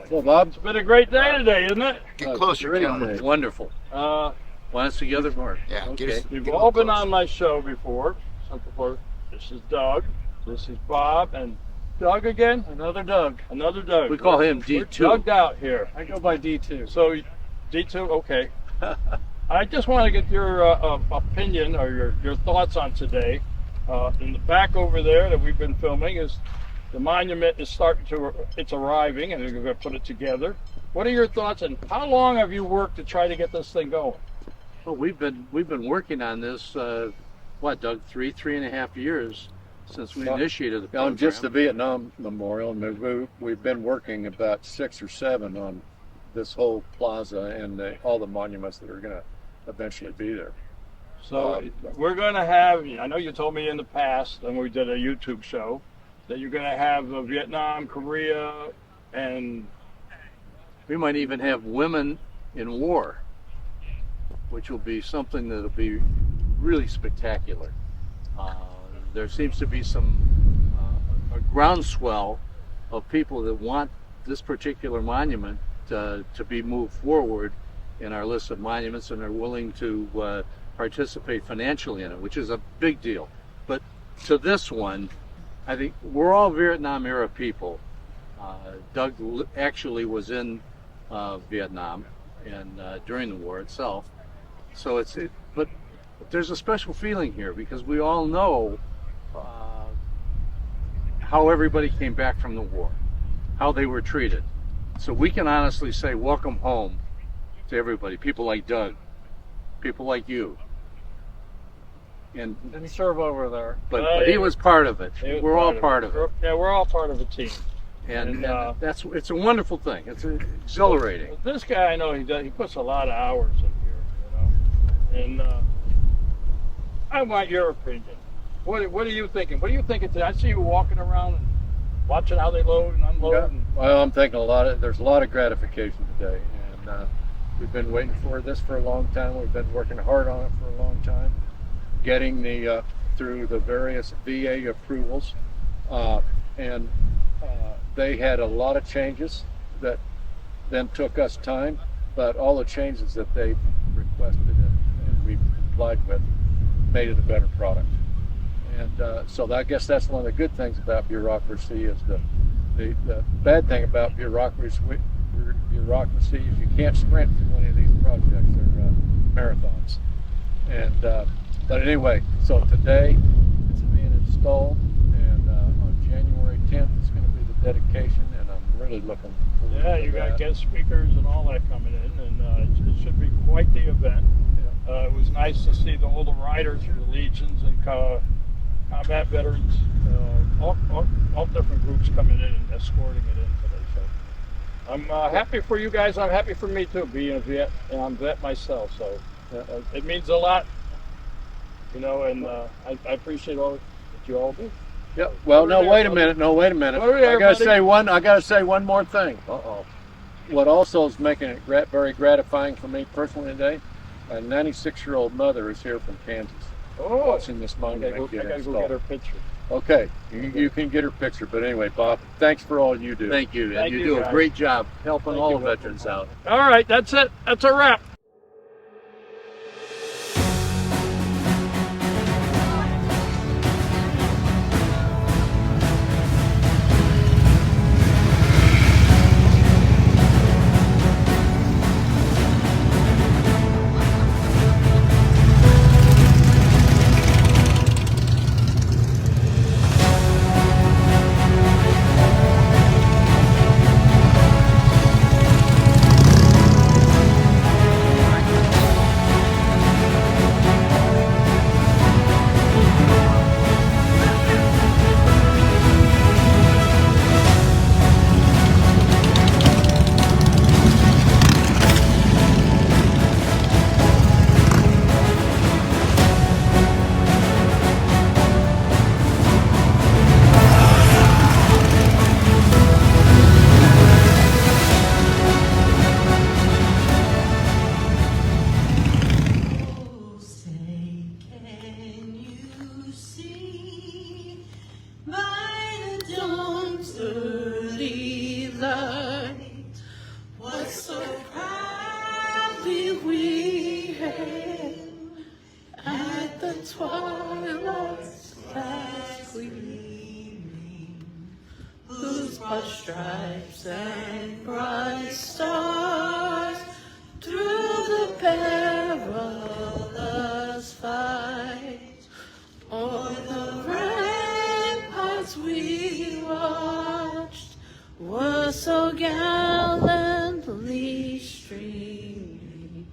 Well, Bob, It's been a great day today, isn't it? Get closer, Ken. day. Wonderful. Want us together more? Yeah, Okay. get us. You've all been on my show before. This is Doug. This is Bob, and Doug again. Another Doug. Another Doug. We call him We're D2. Doug out here. I go by D2. So, D2, okay. I just want to get your opinion or your thoughts on today. In the back over there that we've been filming is the monument is it's arriving, and they're going to put it together. What are your thoughts, and how long have you worked to try to get this thing going? Well, we've been working on this. What, Doug? 3.5 years since we initiated the program. On just the Vietnam Memorial, and we've been working about 6 or 7 on this whole plaza and all the monuments that are going to eventually be there. So we're going to have, I know you told me in the past when we did a YouTube show, that you're going to have Vietnam, Korea, and We might even have women in war, which will be something that'll be really spectacular. There seems to be a groundswell of people that want this particular monument to be moved forward in our list of monuments, and are willing to participate financially in it, which is a big deal. But to this one, I think we're all Vietnam era people. Doug actually was in Vietnam and during the war itself, so but there's a special feeling here because we all know how everybody came back from the war, how they were treated. So we can honestly say welcome home to everybody, people like Doug, people like you. And Didn't serve over there. but he was part of it. We're all part of it. Yeah, we're all part of a team. And it's a wonderful thing. It's exhilarating. This guy, I know he puts a lot of hours in here, you know. And I want your opinion. What are you thinking? What are you thinking today? I see you walking around and watching how they load and unload. Yeah. And, Well, I'm thinking there's a lot of gratification today, and we've been waiting for this for a long time. We've been working hard on it for a long time, getting through the various VA approvals, and they had a lot of changes that then took us time, but all the changes that they requested and we complied with made it a better product. And so I guess that's one of the good things about bureaucracy. Is the bad thing about bureaucracy is you can't sprint through any of these projects. They're marathons. And but anyway, so today it's being installed, and on January 10th it's going to be the dedication, and I'm really looking forward to you got that. guest speakers and all that coming in, and it should be quite the event. It was nice to see all the riders for the legions and combat veterans, all different groups coming in and escorting it in today. So I'm happy for you guys. I'm happy for me too, being a vet, and I'm a vet myself. So it means a lot, you know, and I appreciate all that you all do. Yeah. Well, Over no, there, wait a buddy. minute. No, wait a minute. Over there, I gotta buddy. say one. I gotta say one more thing. What also is making it very gratifying for me personally today, a 96-year-old mother is here from Kansas, watching this I monument gotta get go get installed. her picture. Okay, you can get her picture. But anyway, Bob, thanks for all you do. Thank you. Thank And you you, do a guys. great job helping Thank all you. the veterans out. All right, that's it. That's a wrap. but stripes and bright stars through the perilous fight. O'er the ramparts we watched were so gallantly streaming,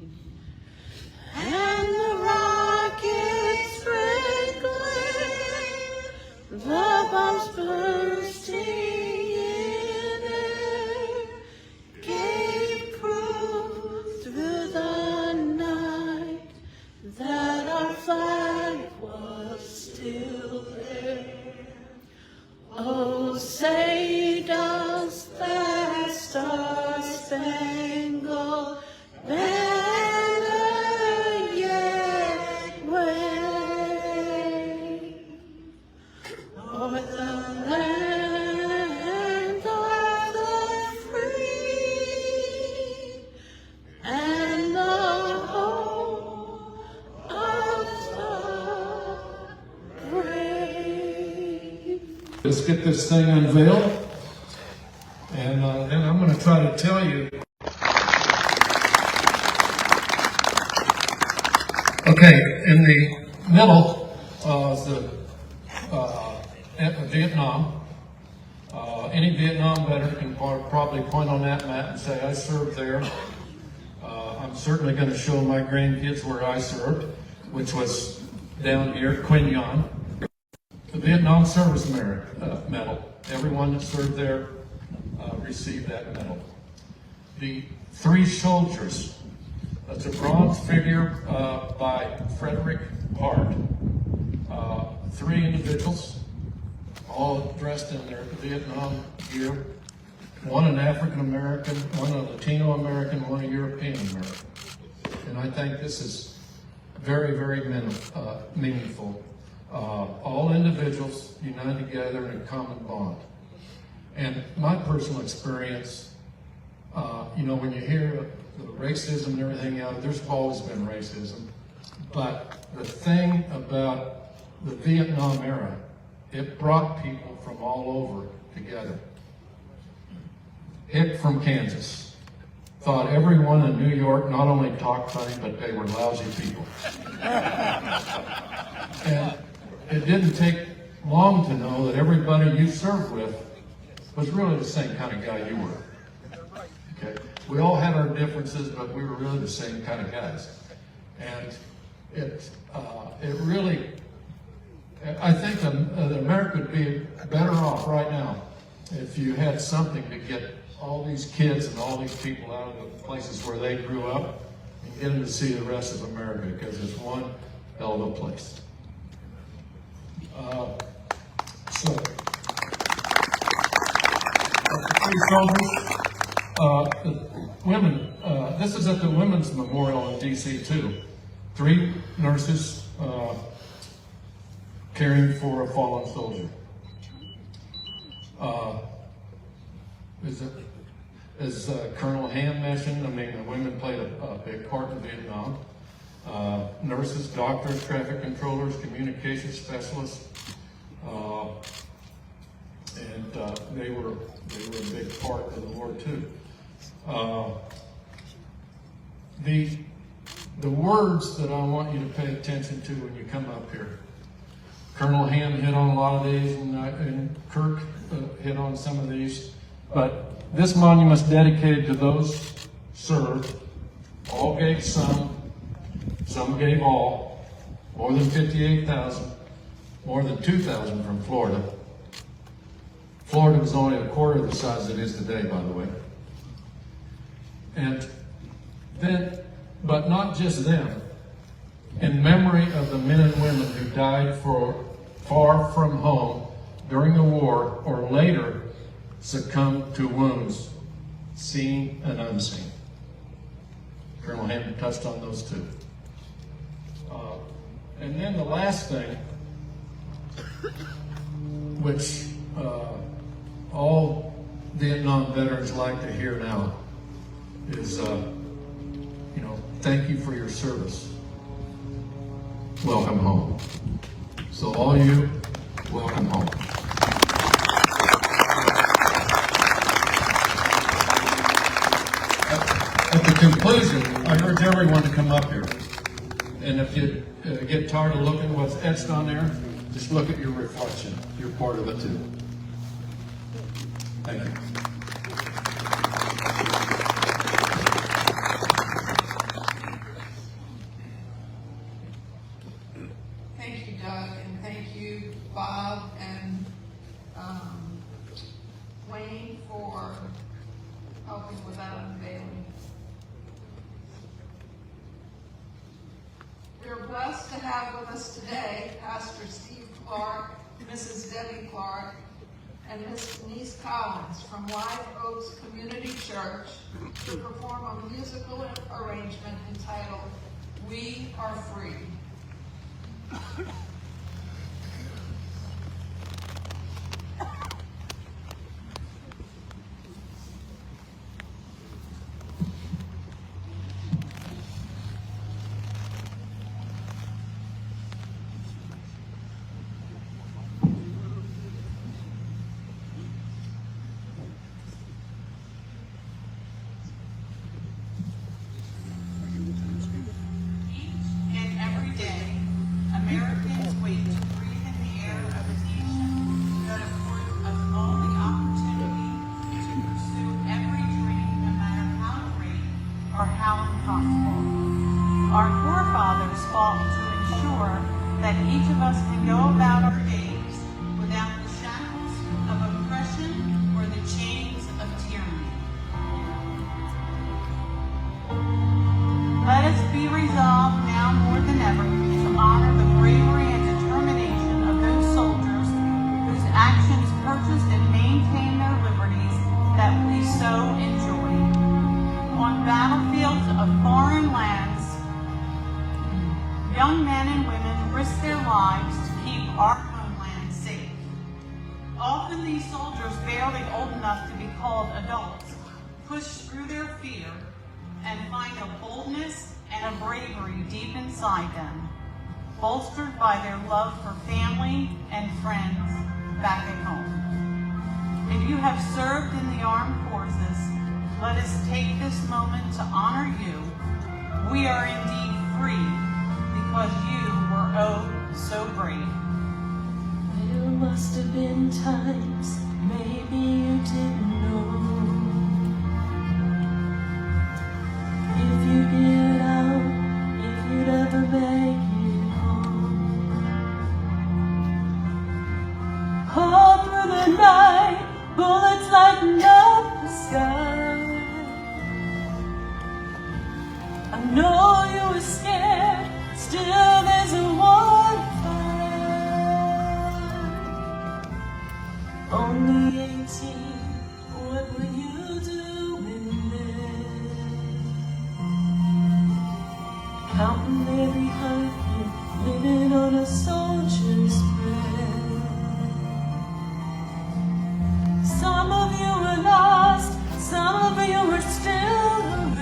and the rockets sprinkling, the bombs bursting in air, gave proof through the night that our flag was still there. Oh, say does that star-spangled banner yet wave o'er the land of the free and the home of the brave? Let's get this thing unveiled, and then I'm going to try to tell you. Okay, in the middle is the Vietnam. Any Vietnam veteran can probably point on that map and say, I served there. I'm certainly going to show my grandkids where I served, which was down here at Quin Yon. The Vietnam Service Medal. Everyone that served there received that medal. The three soldiers. That's a bronze figure by Frederick Hart. Three individuals, all dressed in their Vietnam gear. One an African American, one a Latino American, one a European American. And I think this is very, very meaningful. All individuals united together in a common bond. And my personal experience, when you hear the racism and everything else, there's always been racism. But the thing about the Vietnam era, it brought people from all over together. Hick from Kansas thought everyone in New York not only talked funny, but they were lousy people. And it didn't take long to know that everybody you served with was really the same kind of guy you were. Okay, we all had our differences, but we were really the same kind of guys. And it really, I think that America would be better off right now if you had something to get all these kids and all these people out of the places where they grew up and get them to see the rest of America, because it's one hell of a place. The women, this is at the Women's Memorial in D.C. too. 3 nurses caring for a fallen soldier. As Colonel Ham mentioned, the women played a big part in Vietnam. Nurses, doctors, traffic controllers, communication specialists, and they were a big part of the war too. The words that I want you to pay attention to when you come up here. Colonel Ham hit on a lot of these, and Kirk hit on some of these. But this monument's dedicated to those served. All gave some gave all. More than 58,000, more than 2,000 from Florida. Florida was only a quarter of the size it is today, by the way. And then, but not just them. In memory of the men and women who died far from home during the war or later succumbed to wounds, seen and unseen. Colonel Hammond touched on those too. And then the last thing, which all Vietnam veterans like to hear now, is, thank you for your service. Welcome home. So all you, welcome home. conclusion, I urge everyone to come up here. And if you get tired of looking at what's etched on there, just look at your reflection. You're part of it too. Thank you. Thank you, Doug, and thank you, Bob and Wayne, for helping with that unveiling. We are blessed to have with us today Pastor Steve Clark, Mrs. Debbie Clark, and Miss Denise Collins from Live Oaks Community Church to perform a musical arrangement entitled "We Are Free." Americans wait to breathe in the air of a nation that affords us all the opportunity to pursue every dream, no matter how great or how impossible. Our forefathers fought to ensure that each of us can go about our days without the shackles of oppression or the chains of tyranny. Let us be resolved now more than ever to honor the bravery and determination of those soldiers whose actions purchased and maintained their liberties that we so enjoy. On battlefields of foreign lands, young men and women risk their lives to keep our homeland safe. Often these soldiers, barely old enough to be called adults, push through their fear and find a boldness and a bravery deep inside them, bolstered by their love for family and friends back at home. If you have served in the armed forces, let us take this moment to honor you. We are indeed free because you were oh so brave. There must have been times maybe you didn't know. If you get out, if you'd ever make it home. All through the night, bullets lighting up the sky. I know you were scared, still there's a war to fight. Only 18, what were you doing there? Counting every heartbeat, living on a soldier's breath. Some of you were lost, some of you were still around.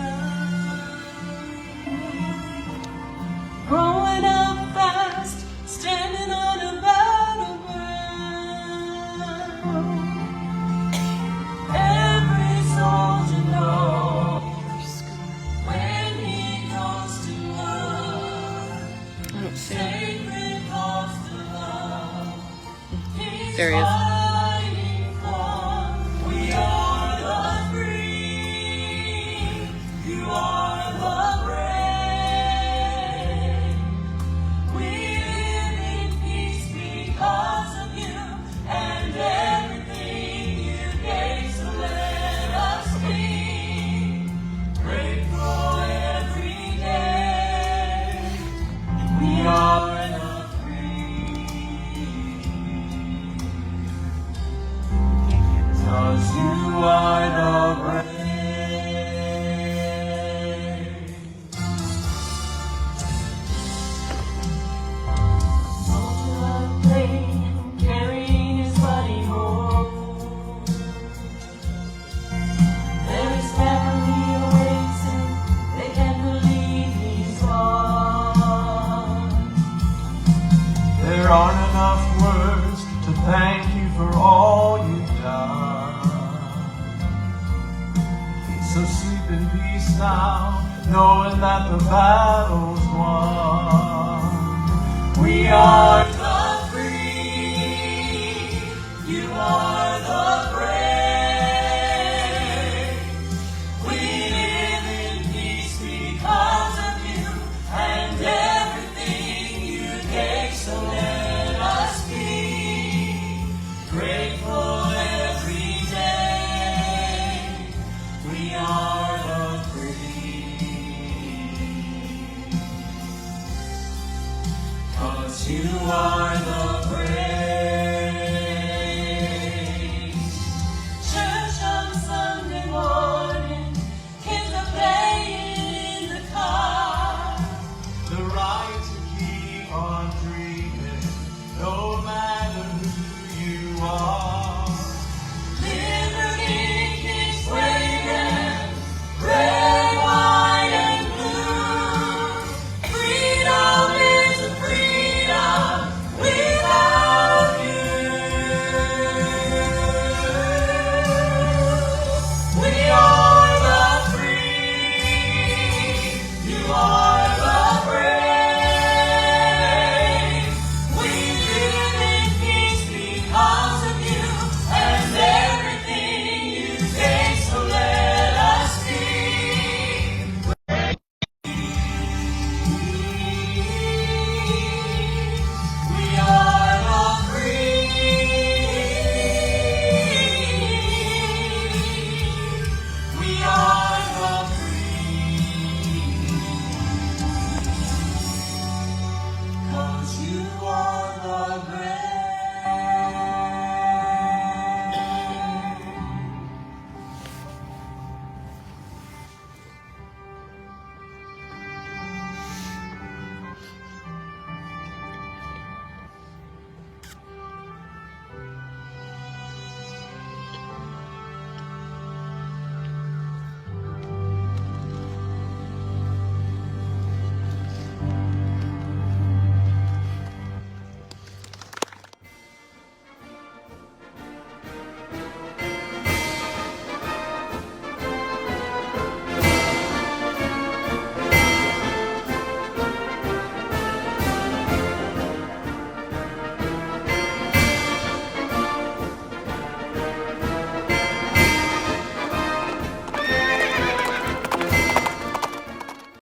Growing up fast, standing on a battleground. Every soldier knows when he goes to war, sacred calls to love. He's There he is. fighting for. We are the free. You are the brave. We live in peace because of you and everything you gave. So let us be grateful every day. We are the free. 'Cause you are the brave. Soldier of pain, carrying his body home. There is family awaits him, they can't believe he's gone. There aren't enough words to thank you for all you've done. peace now, knowing that the battle's won. We are